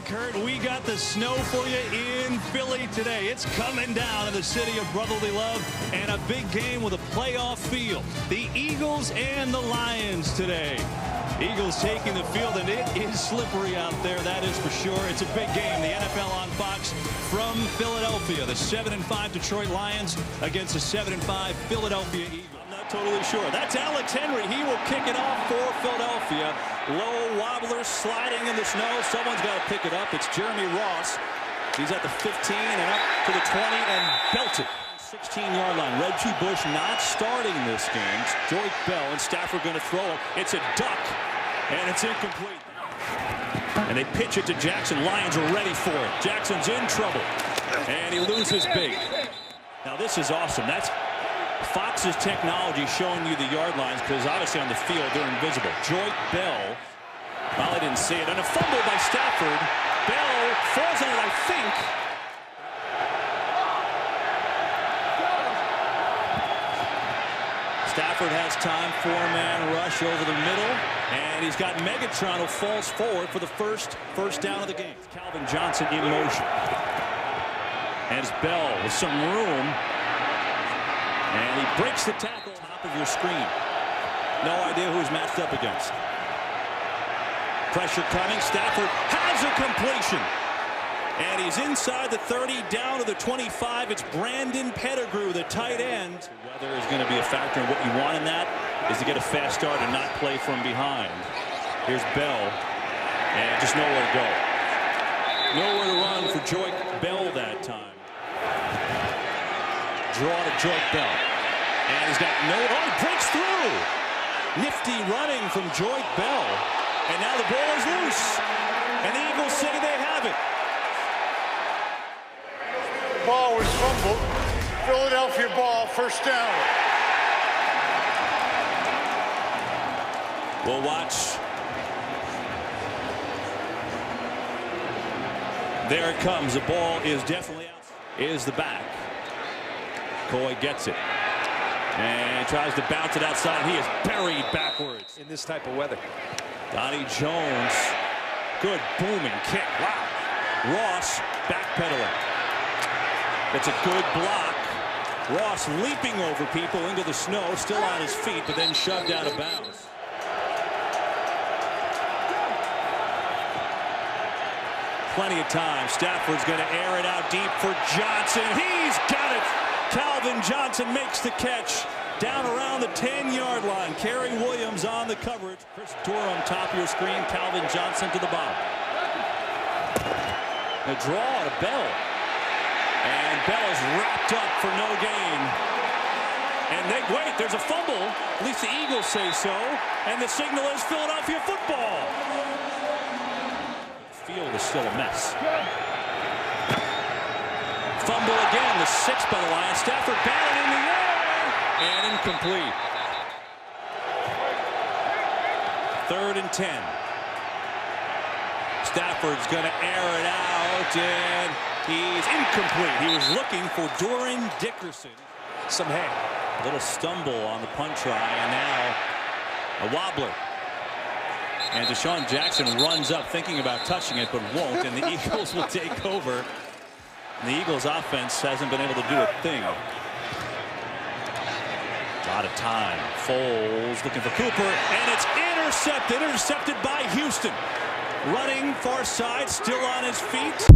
Kurt, we got the snow for you in Philly today. It's coming down in the city of brotherly love, and a big game with a playoff feel. The Eagles and the Lions today. Eagles taking the field, and it is slippery out there, that is for sure. It's a big game. The NFL on Fox from Philadelphia. The 7-5 Detroit Lions against the 7-5 Philadelphia Eagles. I'm not totally sure. That's Alex Henry. He will kick it off for Philadelphia. Low wobbler sliding in the snow. Someone's got to pick it up. It's Jeremy Ross. He's at the 15 and up to the 20 and belted. 16-yard line. Reggie Bush not starting this game. Joyce Bell and Stafford going to throw it. It's a duck, and it's incomplete. And they pitch it to Jackson. Lions are ready for it. Jackson's in trouble, and he loses big. Now this is awesome. That's Fox's technology showing you the yard lines, because obviously on the field they're invisible. Joyce Bell, well, I didn't see it, and a fumble by Stafford. Bell falls on it, I think. Stafford has time, four-man rush over the middle, and he's got Megatron who falls forward for the first down of the game. Calvin Johnson in motion. As Bell with some room, and he breaks the tackle. Top of your screen. No idea who he's matched up against. Pressure coming. Stafford has a completion. And he's inside the 30, down to the 25. It's Brandon Pettigrew, the tight end. Weather is going to be a factor, and what you want in that is to get a fast start and not play from behind. Here's Bell, and just nowhere to go. Nowhere to run for Joyce Bell that time. Draw to Joyce Bell. And he's got no, oh, he breaks through. Nifty running from Joyce Bell. And now the ball is loose. And the Eagles say they have it. Ball was fumbled. Philadelphia ball, first down. We'll watch. There it comes. The ball is definitely out. Is the back. Coy gets it. And tries to bounce it outside. He is buried backwards. In this type of weather. Donnie Jones. Good booming kick. Wow. Ross backpedaling. It's a good block. Ross leaping over people into the snow, still on his feet, but then shoved out of bounds. Plenty of time. Stafford's going to air it out deep for Johnson. He's got it. Calvin Johnson makes the catch down around the 10-yard line. Kerry Williams on the coverage. Chris Durham, top of your screen. Calvin Johnson to the bottom. The draw to Bell. And Bell is wrapped up for no gain. And they wait, there's a fumble. At least the Eagles say so. And the signal is Philadelphia football. The field is still a mess. Fumble again, the 6th by the Lions. Stafford batted in the air. And incomplete. 3rd and 10. Stafford's going to air it out, and he's incomplete. He was looking for Doran Dickerson. Some hay. A little stumble on the punt try, and now a wobbler. And Deshaun Jackson runs up thinking about touching it, but won't, and the Eagles will take over. And the Eagles offense hasn't been able to do a thing. A lot of time. Foles looking for Cooper, and it's intercepted by Houston. Running far side, still on his feet.